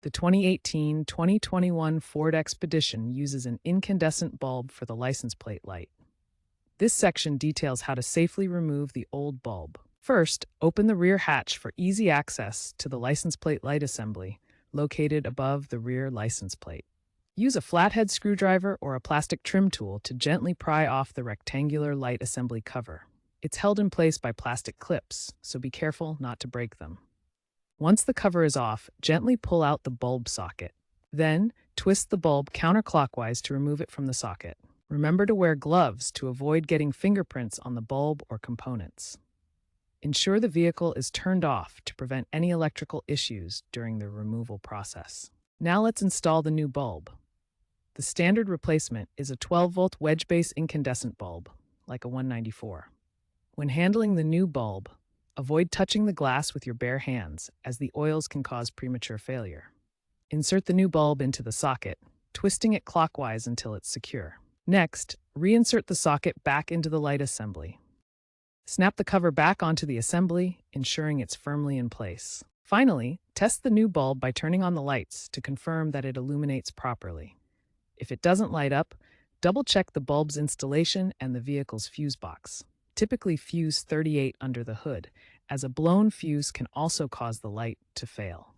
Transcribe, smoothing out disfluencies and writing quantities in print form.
The 2018-2021 Ford Expedition uses an incandescent bulb for the license plate light. This section details how to safely remove the old bulb. First, open the rear hatch for easy access to the license plate light assembly, located above the rear license plate. Use a flathead screwdriver or a plastic trim tool to gently pry off the rectangular light assembly cover. It's held in place by plastic clips, so be careful not to break them. Once the cover is off, gently pull out the bulb socket. Then, twist the bulb counterclockwise to remove it from the socket. Remember to wear gloves to avoid getting fingerprints on the bulb or components. Ensure the vehicle is turned off to prevent any electrical issues during the removal process. Now let's install the new bulb. The standard replacement is a 12-volt wedge-base incandescent bulb, like a 194. When handling the new bulb, avoid touching the glass with your bare hands, as the oils can cause premature failure. Insert the new bulb into the socket, twisting it clockwise until it's secure. Next, reinsert the socket back into the light assembly. Snap the cover back onto the assembly, ensuring it's firmly in place. Finally, test the new bulb by turning on the lights to confirm that it illuminates properly. If it doesn't light up, double-check the bulb's installation and the vehicle's fuse box. Typically fuse 38 under the hood, as a blown fuse can also cause the light to fail.